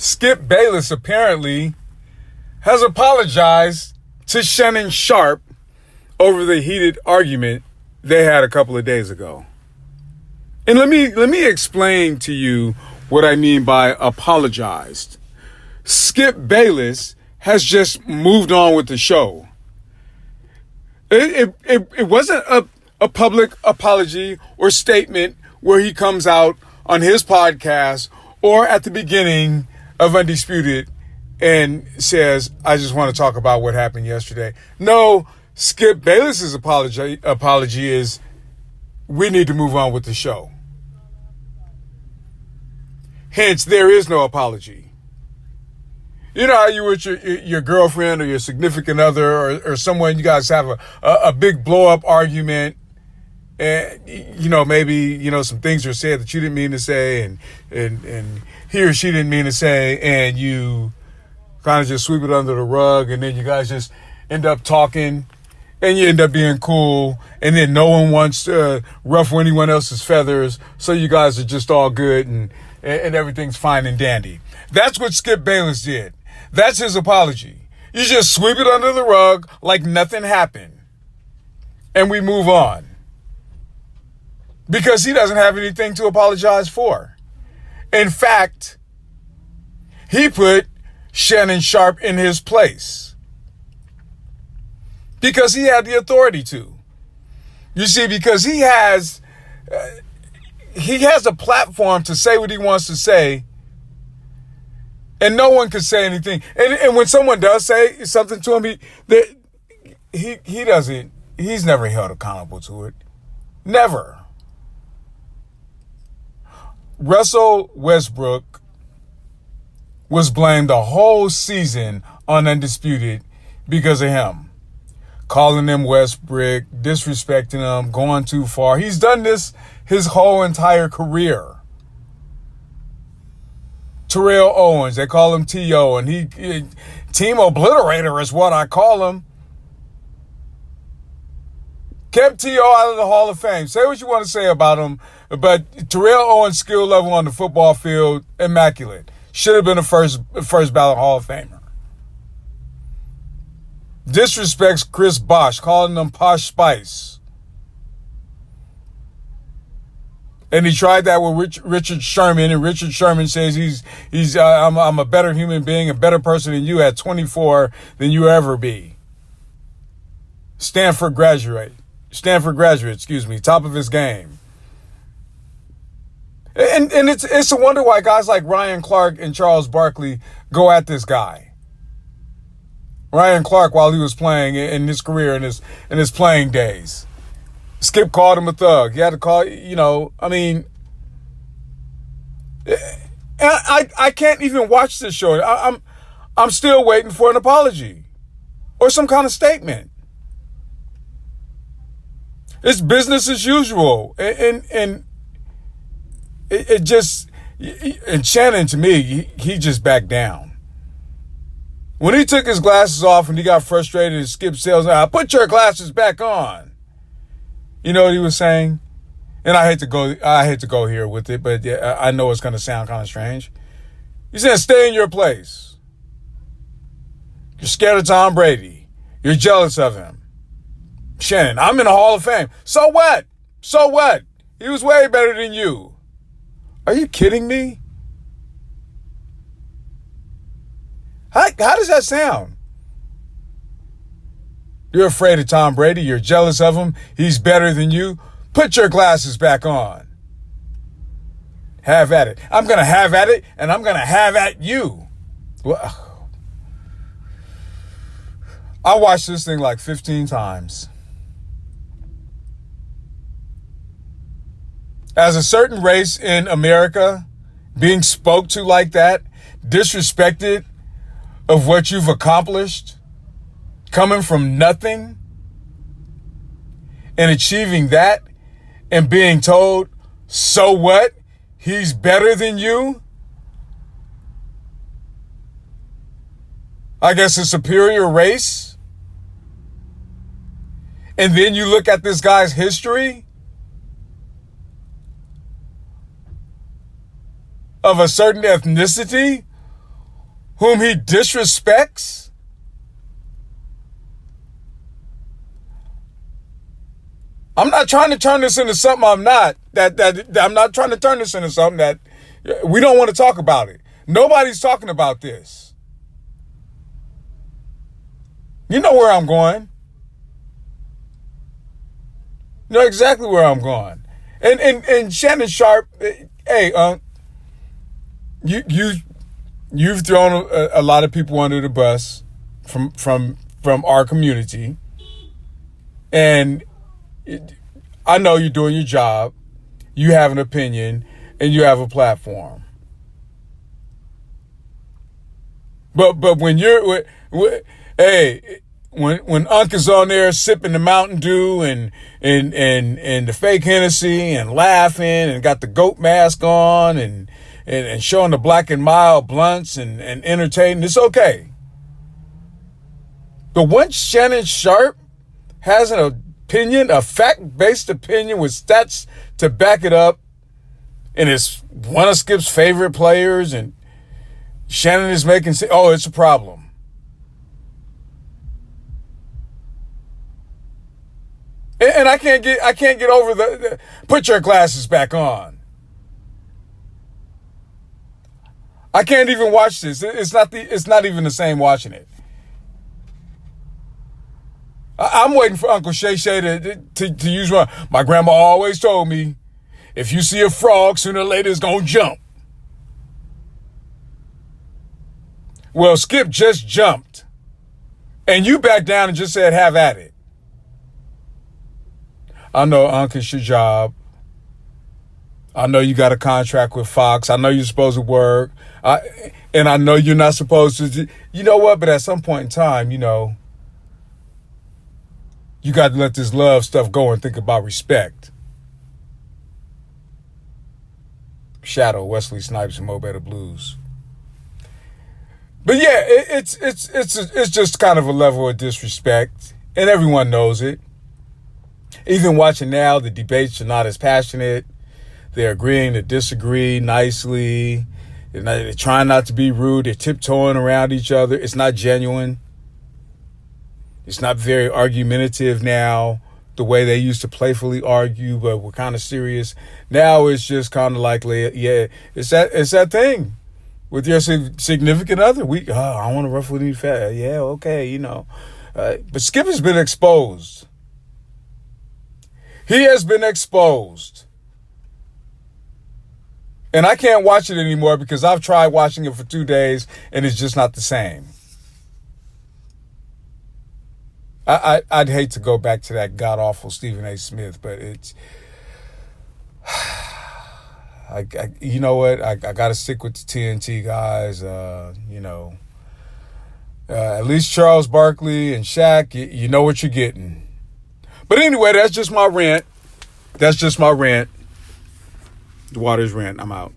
Skip Bayless apparently has apologized to Shannon Sharpe over the heated argument they had a couple of days ago. And let me explain to you what I mean by apologized. Skip Bayless has just moved on with the show. It wasn't a public apology or statement where he comes out on his podcast or at the beginning of Undisputed and says, I just want to talk about what happened yesterday. No, Skip Bayless's apology is, we need to move on with the show. Hence, there is no apology. You know how you with your girlfriend or your significant other or someone, you guys have a big blow up argument, and maybe some things are said that you didn't mean to say, and he or she didn't mean to say, and you kind of just sweep it under the rug, and then you guys just end up talking, and you end up being cool, and then no one wants to ruffle anyone else's feathers, so you guys are just all good and everything's fine and dandy. That's what Skip Bayless did. That's his apology. You just sweep it under the rug like nothing happened. And we move on. Because he doesn't have anything to apologize for. In fact, he put Shannon Sharpe in his place. Because he had the authority to. You see, because he has a platform to say what he wants to say, and no one can say anything. And when someone does say something to him, he's never held accountable to it. Never. Russell Westbrook was blamed the whole season on Undisputed because of him. Calling him Westbrook, disrespecting him, going too far. He's done this his whole entire career. Terrell Owens, they call him T.O., and he Team Obliterator is what I call him. Kept T.O. out of the Hall of Fame. Say what you want to say about him, but Terrell Owens' skill level on the football field, immaculate. Should have been a first ballot Hall of Famer. Disrespects Chris Bosh, calling him Posh Spice. And he tried that with Richard Sherman, and Richard Sherman says I'm a better human being, a better person than you at 24 than you ever be. Stanford graduate, top of his game. And it's a wonder why guys like Ryan Clark and Charles Barkley go at this guy. Ryan Clark, while he was playing in his career, in his playing days. Skip called him a thug. He had to call, I can't even watch this show. I'm still waiting for an apology or some kind of statement. It's business as usual. And Shannon, to me, he just backed down. When he took his glasses off and he got frustrated and Skip says, put your glasses back on. You know what he was saying? And I hate to go here with it, but yeah, I know it's going to sound kind of strange. He said, stay in your place. You're scared of Tom Brady. You're jealous of him. Shannon, I'm in the Hall of Fame. So what? So what? He was way better than you. Are you kidding me? How does that sound? You're afraid of Tom Brady. You're jealous of him. He's better than you. Put your glasses back on. Have at it. I'm going to have at it, and I'm going to have at you. Well, I watched this thing like 15 times. As a certain race in America being spoke to like that, disrespected of what you've accomplished, coming from nothing and achieving that and being told, so what? He's better than you? I guess a superior race? And then you look at this guy's history of a certain ethnicity whom he disrespects? I'm not trying to turn this into something I'm not. That I'm not trying to turn this into something that we don't want to talk about it. Nobody's talking about this. You know where I'm going. You know exactly where I'm going. And Shannon Sharpe, hey, you've thrown a lot of people under the bus from our community, and I know you're doing your job. You have an opinion and you have a platform. But when when Unc is on there sipping the Mountain Dew and the fake Hennessy and laughing and got the goat mask on and showing the Black and Mild blunts and entertaining, it's okay. But once Shannon Sharpe has an opinion, a fact-based opinion with stats to back it up, and it's one of Skip's favorite players, and Shannon is making, it's a problem. And I can't get over the put your glasses back on. I can't even watch this. It's not even the same watching it. I'm waiting for Uncle Shay Shay to use one. My grandma always told me, if you see a frog, sooner or later it's gonna jump. Well, Skip just jumped, and you backed down and just said, have at it. I know, Unc, it's your job. I know you got a contract with Fox. I know you're supposed to work. And I know you're not supposed to. You know what? But at some point in time, you got to let this love stuff go and think about respect. Shadow, Wesley Snipes, and Mo Better Blues. But yeah, it's just kind of a level of disrespect, and everyone knows it. Even watching now, the debates are not as passionate. They're agreeing to disagree nicely. They're trying not to be rude. They're tiptoeing around each other. It's not genuine. It's not very argumentative now, the way they used to playfully argue, but we're kind of serious. Now it's just kind of like, yeah, it's that thing with your significant other. I want to ruffle any feathers. Yeah, okay, But Skip has been exposed. He has been exposed. And I can't watch it anymore because I've tried watching it for 2 days and it's just not the same. I'd hate to go back to that god-awful Stephen A. Smith, but it's... you know what? I got to stick with the TNT guys. At least Charles Barkley and Shaq, you know what you're getting. But anyway, that's just my rant. The water's rant. I'm out.